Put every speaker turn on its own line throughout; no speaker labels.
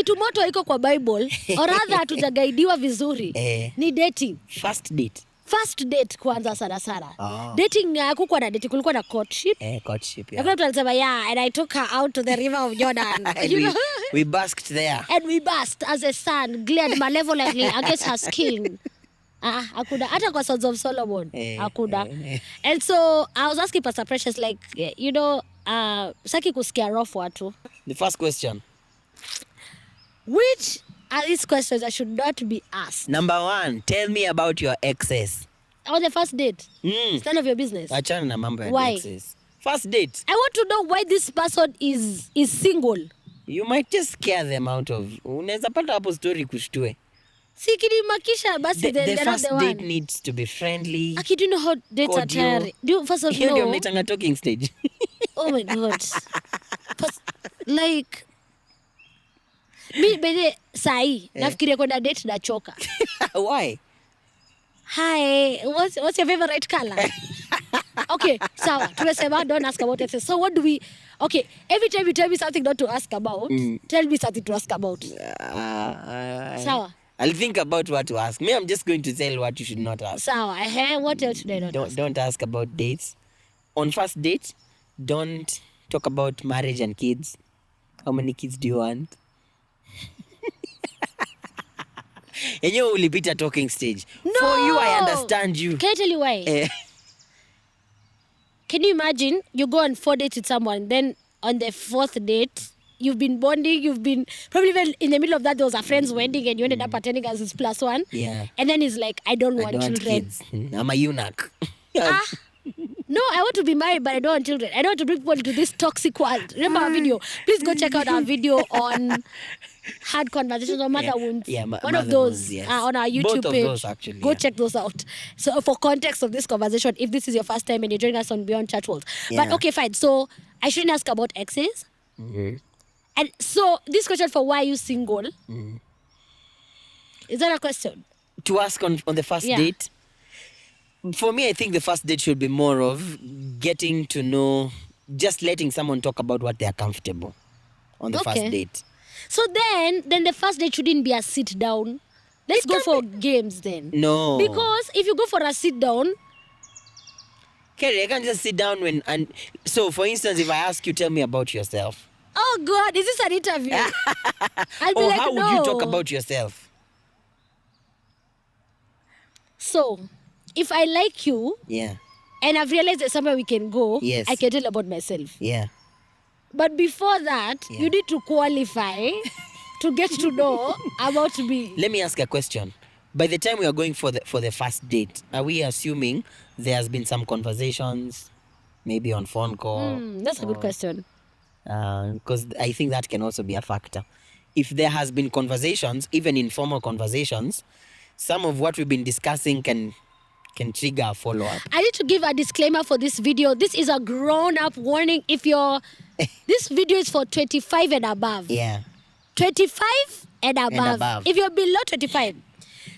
kitu moto iko kwa Bible or rather hatujagaidiwa vizuri ni dating. First date kwanza sana. Dating hakukuwa na date, kulikuwa na courtship.
Courtship,
yeah. Kuna mtu yeah, and I took her out to the river of Jordan.
we basked there.
And we basked as a sun glared malevolently against her skin. Akuda. Hata kwa Sons of Solomon. Akuda. And so I was asking Pastor Precious, like, saki kusikia rough watu.
The first question.
Which are these questions that should not be asked?
Number 1, tell me about your exes.
On the first date? It's none of your business.
Achana na mambo ya
Why?
exes. First date.
I want to know why this person is single.
You might just scare them out of... Unaweza pata hapo story kushtue.
Si kinimakisha basi
the first
the
date
one.
needs to be friendly.
Do you know how dates are tiring? Do you first of all know?
Hiyo ndio mnaitanga talking stage.
Oh my God. Like... Mi bede sahi nafikiria kwenda date na choka.
Why?
Hi, what's your favorite color? Okay, sawa. Tumesema don't ask about exes. So what do we... Okay, every time you tell me something not to ask about, tell me something to ask about. Sawa.
I'll think about what to ask. Me, I'm just going to tell what you should not ask.
Sawa. What else should I not ask?
Don't ask about dates. On first date, don't talk about marriage and kids. How many kids do you want? Yenyewe ulipita talking stage.
No!
For you, I understand you.
Can I tell you why? Can you imagine you go on 4 dates with someone, then on the 4th date, you've been bonding, you've been... Probably even in the middle of that, there was a friend's wedding and you ended up attending as his +1.
Yeah.
And then he's like, I don't want children.
Kids. I'm a eunuch.
No, I want to be married, but I don't want children. I don't want to bring people into this toxic world. Remember our video? Please go check out our video on Hard Conversations on Mother Wounds.
Yeah,
one of those
yes.
On our YouTube
Both of
page.
those, actually.
Go check those out. So for context of this conversation, if this is your first time and you're joining us on Beyond Church World.
Yeah.
But okay, fine. So I shouldn't ask about exes.
Mm-hmm.
And so this question for why are you single? Is that a question?
To ask on the first date? For me, I think the first date should be more of getting to know, just letting someone talk about what they are comfortable on the first date.
So then the first date shouldn't be a sit down. Let's go for games then.
No.
Because if you go for a sit down...
Kerry, I can't just sit down and... So, for instance, if I ask you, tell me about yourself.
Oh, God, is this an interview? I'll be like,
how would you talk about yourself?
So... If I like you, and I've realized there's somewhere we can go, I can tell about myself.
Yeah.
But before that, you need to qualify to get to know about me.
Let me ask a question. By the time we are going for the first date, are we assuming there has been some conversations, maybe on phone call?
That's a good question.
Because I think that can also be a factor. If there has been conversations, even informal conversations, some of what we've been discussing can trigger a follow-up.
I need to give a disclaimer for this video. This is a grown-up warning. If you're... This video is for 25 and above.
Yeah.
25 and above. If you're below 25.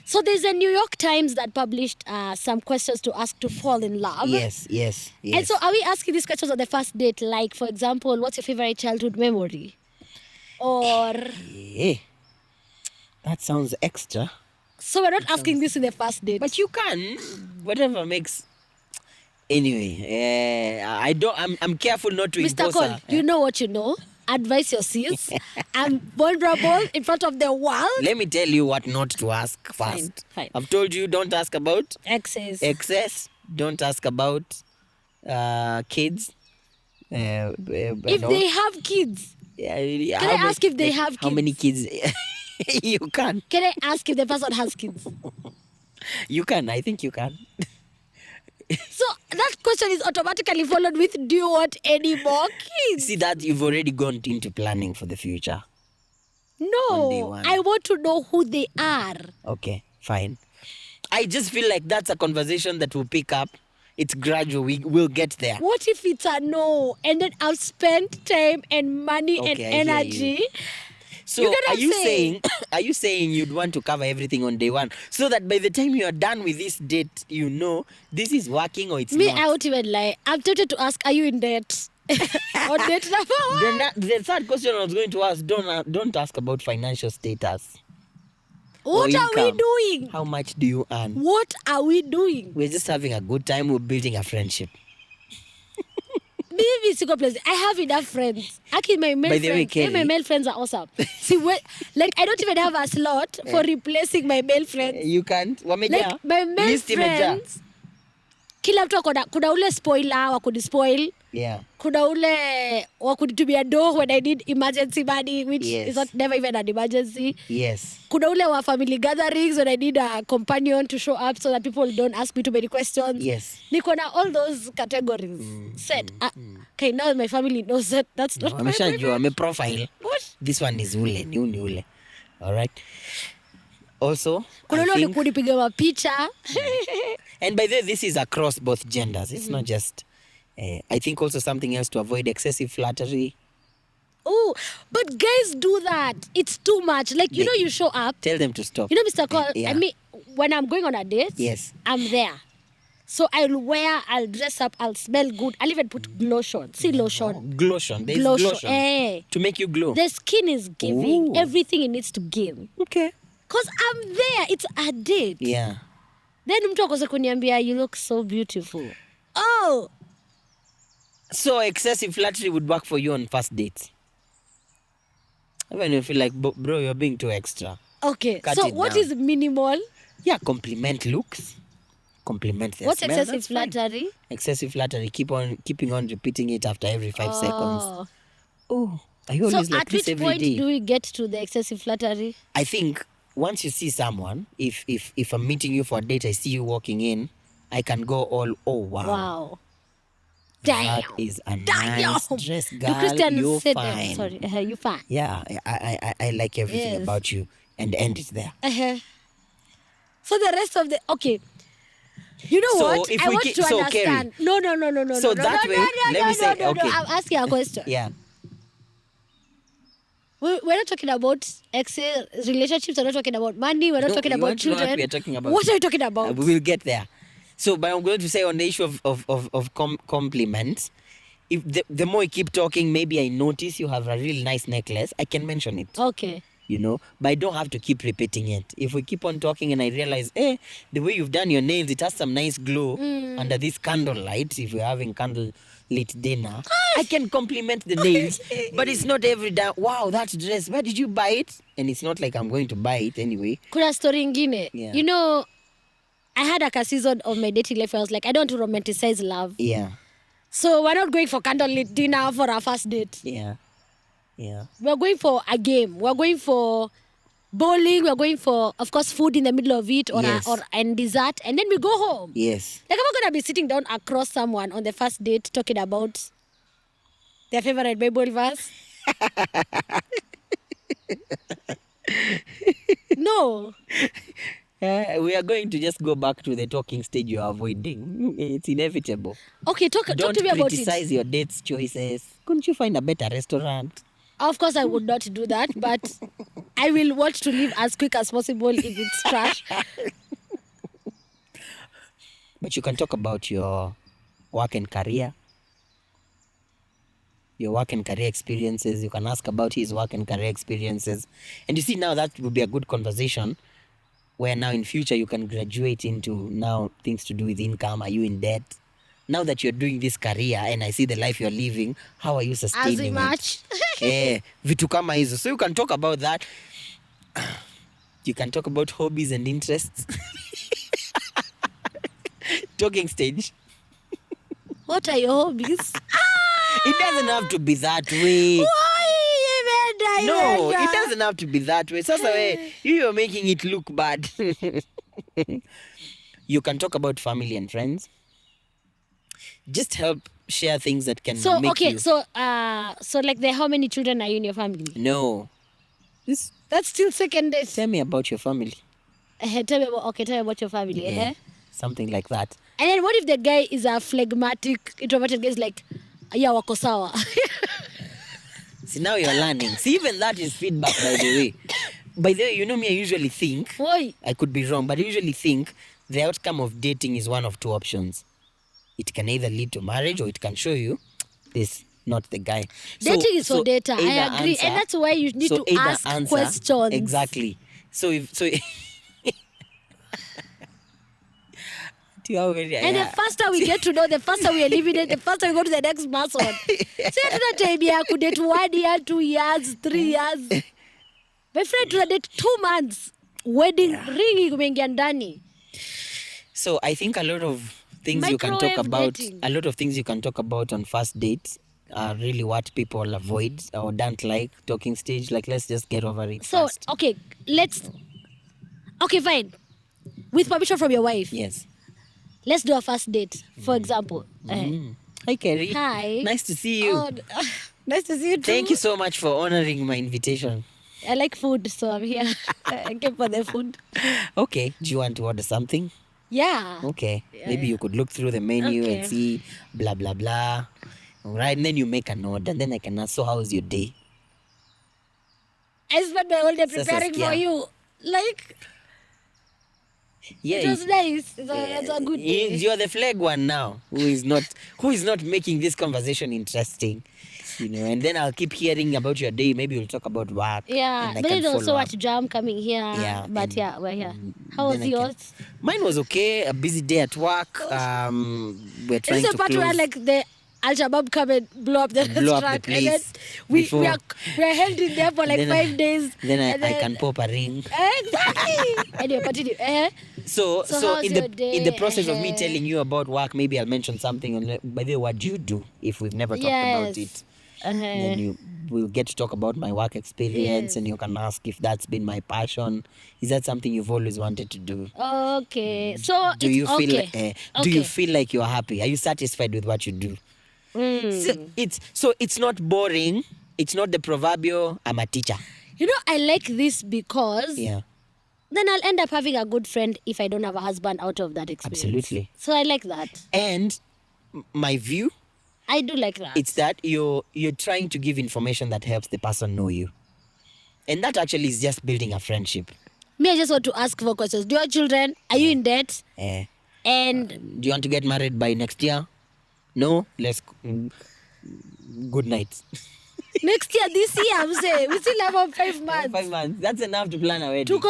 So there's a New York Times that published some questions to ask to fall in love.
Yes.
And so are we asking these questions on the first date? Like, for example, what's your favorite childhood memory? Or...
That sounds extra.
So we're not asking this in the first date.
But you can. Whatever makes... Anyway, I'm careful not to
Mr. Cole, you know what you know. Advise your sis. I'm vulnerable in front of the world.
Let me tell you what not to ask first.
Fine.
I've told you don't ask about...
Exes.
Don't ask about kids.
If they have kids. Can I ask if they have kids?
How many kids... You can.
Can I ask if the person has kids?
You can. I think you can.
So that question is automatically followed with, do you want any more kids?
See that you've already gone into planning for the future.
No. I want to know who they are.
Okay, fine. I just feel like that's a conversation that will pick up. It's gradual. We'll get there.
What if it's a no? And then I'll spend time and money and energy.
So are you saying you'd want to cover everything on day one so that by the time you are done with this date, you know this is working or it's not?
Me, I won't even lie. I'm tempted to ask, are you in debt? On date number one.
Then the third question I was going to ask, don't ask about financial status.
What are we
income.
doing?
How much do you earn?
What are we doing?
We're just having a good time. We're building a friendship.
Maybe single place. I have enough friends. Actually, my male
By the way,
friends.
Kerry,
my male friends are awesome. See, like I don't even have a slot for replacing my male friends.
You can't. Wameja.
Like my male
List imeja.
friends. Kila mtu kuna ule spoiler wa kudispoil.
Yeah.
Kuna ule wa kunitumia do when I need emergency money, which is not never even an emergency.
Yes.
Kuna ule wa family gatherings when I need a companion to show up so that people don't ask me too many questions.
Yes.
Niko na all those categories set. Okay, now my family knows that that's not my
Ameshajua,
boyfriend.
profile.
What?
This one is ule, ni ule. All right. Also,
Kuna
I
ule
think,
kunipiga mapicha.
and by the way, this is across both genders. It's not just. I think also something else to avoid excessive flattery.
Oh, but guys do that. It's too much. Like, you know, you show up.
Tell them to stop.
You know, Mr. Cole,
Yeah.
I mean, when I'm going on a date,
Yes.
I'm there. So I'll dress up, I'll smell good. I'll even put lotion. See lotion.
Glotion. There's
Glotion.
glotion. To make you glow.
The skin is giving
Ooh.
everything it needs to give.
Okay.
Because I'm there. It's a date.
Yeah.
Then mtu akose kuniambia, you look so beautiful. Oh,
So excessive flattery would work for you on first dates. Even if you feel like, bro, you're being too extra.
okay.
Cut
So
it
what
down.
is minimal?
Yeah, compliment looks. Compliment their
What's
smell,
excessive
that's fine.
flattery?
Excessive flattery. Keeping on repeating it after every 5 seconds.
Oh.
Oh, are you
So
always like
at
this
which
every
point
day?
do we get to the excessive flattery?
I think once you see someone, if I'm meeting you for a date, I see you walking in, I can go all, oh wow.
Wow. Damn.
That is a
Damn.
nice dress, girl.
Christian
You're
said
fine.
sorry. You fine.
Yeah, I like everything
Yes.
about you, and end it there.
So the rest of the you know
So
what?
if
I
we
want
keep-
to
so,
understand.
Kerry,
No.
so
no,
that
no,
way,
no,
let me say,
no.
okay.
I'm asking a question.
Yeah.
We're not talking about exes, relationships. We're not talking about money. We're not
No,
talking
you
about
want to know what
children.
we are talking about.
What are you talking about?
We will get there. So, but I'm going to say on the issue of compliments, if the more you keep talking, maybe I notice you have a really nice necklace, I can mention it.
Okay.
You know, but I don't have to keep repeating it. If we keep on talking and I realize, the way you've done your nails, it has some nice glow under this candlelight. If we're having candlelit dinner, I can compliment the nails, but it's not every day. Wow, that dress, where did you buy it? And it's not like I'm going to buy it anyway.
Kuna story ingine.
Yeah.
You know, I had a season of my dating life where I was like, I don't want to romanticize love.
Yeah,
So we're not going for candlelit dinner for our first date.
yeah.
We're going for a game. We're going for bowling. We're going for, of course, food in the middle of it
Yes.
and dessert. And then we go home.
Yes.
Like, I'm not going to be sitting down across someone on the first date talking about their favorite Bible verse. No.
We are going to just go back to the talking stage you're avoiding. It's inevitable.
Okay, talk
Don't
to me about
criticize
it.
your date's choices. Couldn't you find a better restaurant?
Of course, I would not do that, but I will want to leave as quick as possible if it's trash.
But you can talk about your work and career. Your work and career experiences. You can ask about his work and career experiences. And you see, now that would be a good conversation where now in future you can graduate into now things to do with income. Are you in debt? Now that you're doing this career and I see the life you're living, how are you
As we
sustaining
match.
it? Vitu kama hizo. So you can talk about that. You can talk about hobbies and interests. Talking stage.
What are your hobbies?
It doesn't have to be that way. No, it doesn't have to be that way. Sasa we, you're making it look bad. You can talk about family and friends. Just help share things that can
So
make
okay,
you...
so like how many children are you in your family?
No. Just
That's still second date.
tell me about your family.
Tell me about your family.
Yeah, something like that.
And then what if the guy is a phlegmatic, introverted guy? Is like, yeah, wako sawa.
See, now you're learning. See, even that is feedback, by the way. By the way, you know me, I usually think,
Why?
I could be wrong, but I usually think the outcome of dating is one of two options. It can either lead to marriage or it can show you this not the guy.
Dating is for data. I
either
agree. And that's why you need to
either
ask questions.
Exactly. So if
And the faster we get to know, the faster we eliminate, the faster we go to the next person. So tuna time ya kudate 1 year, 2 years, 3 years. My friend tuna date 2 months. Wedding ring imeingia ndani.
So I think a lot of things you can talk about.
Dating.
A lot of things you can talk about on first dates are really what people avoid or don't like. Talking stage, like let's just get over it.
So
fast.
okay, fine. With permission from your wife.
Yes.
Let's do a first date, for example.
Hi, Kerry.
Hi.
Nice to see you.
Oh, nice to see you too.
Thank you so much for honoring my invitation.
I like food, so I'm here. I came for the food.
Okay. Do you want to order something?
Yeah.
Okay. Maybe you could look through the menu and see blah, blah, blah. All right. And then you make an order. Then I can ask, so how's your day?
I spent my whole day preparing for you. Like,
yeah,
it was nice. It's a good day.
You're the flag one now, who is not making this conversation interesting. And then I'll keep hearing about your day. Maybe we'll talk about work.
Yeah, but there's also much jam coming here.
Yeah,
but we're here. How was yours?
Mine was okay. A busy day at work. We're trying
It's
to
a part
close.
where like the Al-Shabaab come and blow up the restaurant.
Up the place
and then we're held in there for like 5 days.
Then I can pop a ring.
Exactly. Anyway, continue.
So
how's
in
your
the process of me
day?
telling you about work, maybe I'll mention something. And by the way, what do you do if we've never talked about it? Then you will get to talk about my work experience, and you can ask if that's been my passion. Is that something you've always wanted to do?
Okay. So
Do you feel like you're happy? Are you satisfied with what you do? So it's not boring. It's not the proverbial I'm a teacher.
I like this because then I'll end up having a good friend if I don't have a husband out of that experience.
Absolutely.
So I like that.
And my view,
I do like that.
it's that you're trying to give information that helps the person know you. And that actually is just building a friendship.
Me, I just want to ask for questions. Do you have children? Are you in debt? And
do you want to get married by next year? No? Good night.
next year, this year, I'm saying, we still have 5 months.
5 months. That's enough to plan a wedding.
To go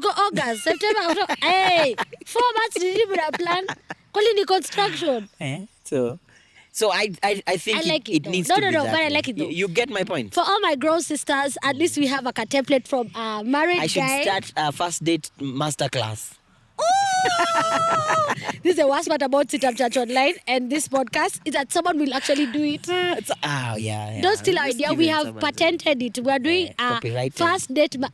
August, September, October. Hey, 4 months did you a plan? Calling the construction.
So I think
I like
it
though.
needs
No,
to be
but
that
I
way.
like it though.
You get my point.
For all my grown sisters, at least we have like a template from a married
I should
guy.
start a first date masterclass.
Oh! This is the worst part about CITAM Church Online and this podcast is that someone will actually do it. Don't steal our idea. We have patented it. We are doing a
copyrighted.
first date, but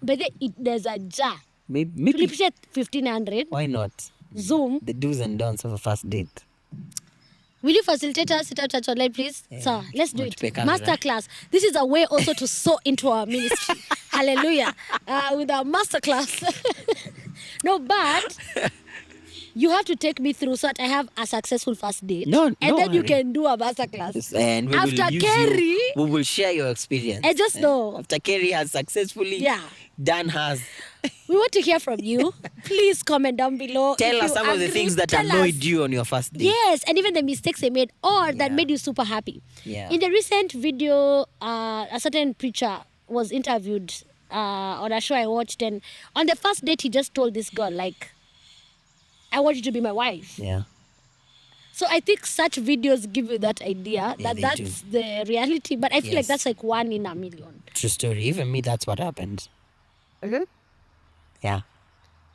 there's a jar.
Maybe
1,500.
why not?
Zoom.
The do's and don'ts of a first date.
Will you facilitate us, CITAM Church Online, please? So let's do it. Masterclass. This is a way also to sow into our ministry. Hallelujah. With our masterclass. No, but you have to take me through so that I have a successful first date.
And
then you can do a masterclass.
And we
After
will use
Kerry,
we will share your experience.
I just know.
After Kerry has successfully done hers.
We want to hear from you. Please comment down below.
Tell us some of the things that annoyed you on your first date.
Yes, and even the mistakes they made or that made you super happy.
Yeah.
In the recent video, a certain preacher was interviewed on a show I watched, and on the first date, he just told this girl, like, I want you to be my wife.
Yeah.
So I think such videos give you that idea that that's the reality. But I feel like that's like 1 in a million.
True story. Even me, that's what happened. Yeah.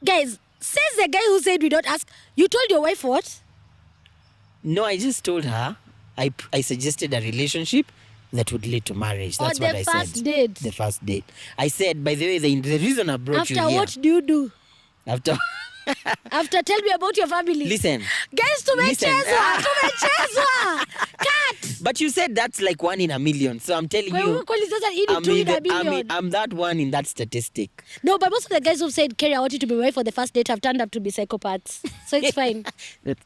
Guys, says the guy who said we don't ask. You told your wife what?
No, I just told her I suggested a relationship that would lead to marriage. That's what I said.
The first date.
The first date. I said, by the way, the reason I brought you here.
After what do you do?
After
tell me about your family.
Listen.
Guys, tumechezwa. Cut.
But you said that's like 1 in a million. So I'm telling you, I'm that one in that statistic.
No, but most of the guys who've said, Kerry, I want you to be my wife for the first date have turned up to be psychopaths. So it's fine.
That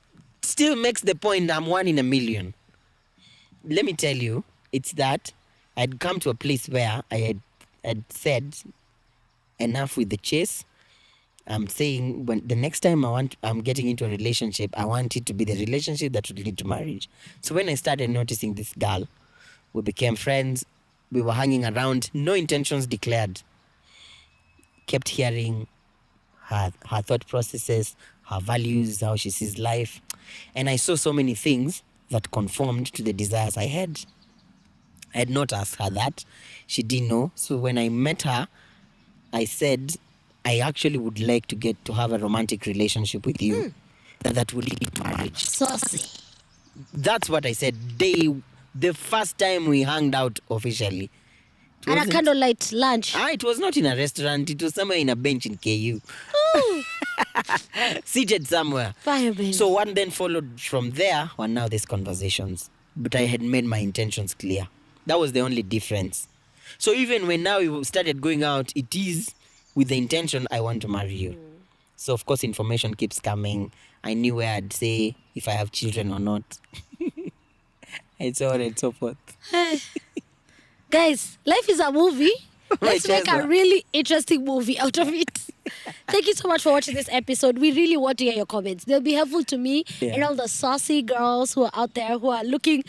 still makes the point I'm 1 in a million. Let me tell you, it's that I'd come to a place where I had said, enough with the chase. I'm saying when the next time I'm getting into a relationship, I want it to be the relationship that would lead to marriage. So when I started noticing this girl We became friends. We were hanging around. No intentions declared. Kept hearing her thought processes, her values, how she sees life. And I saw so many things that conformed to the desires I had. I had not asked her that. She didn't know. So when I met her, I said, I actually would like to get to have a romantic relationship with you. That will lead to marriage.
Saucy.
That's what I said. The first time we hung out officially. It
And a
wasn't-
candlelight lunch.
it was not in a restaurant. It was somewhere in a bench in KU. Seated somewhere.
Fire, baby.
So one then followed from there, and now these conversations. But I had made my intentions clear. That was the only difference. So even when now we started going out, it is with the intention I want to marry you. So of course information keeps coming. I knew where I'd say if I have children or not. And so on and so forth.
Guys, life is a movie. Let's make a
Chester.
really interesting movie out of it. Thank you so much for watching this episode. We really want to hear your comments. They'll be helpful to me and all the saucy girls who are out there who are looking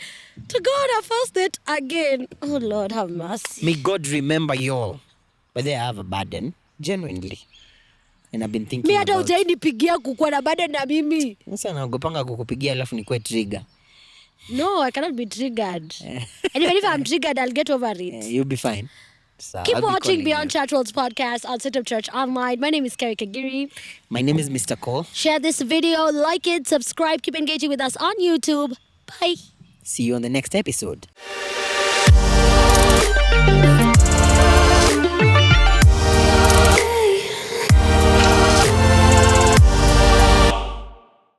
to go on a first date again. Oh, Lord, have mercy.
May God remember you all. But they have a burden, genuinely. And I've been thinking
Mi hata
about...
hujanipigia kukuwa na bada na mimi.
Sasa naogopanga kukupigia alafu nikuwe trigger.
No, I cannot be triggered. And even if I'm triggered, I'll get over it.
You'll be fine. So
Keep
I'll be
watching
calling
Beyond
you.
Church World's podcast on CITAM Church Online. My name is Kerry Kagiri.
My name is Mr. Cole.
Share this video, like it, subscribe, keep engaging with us on YouTube. Bye.
See you on the next episode.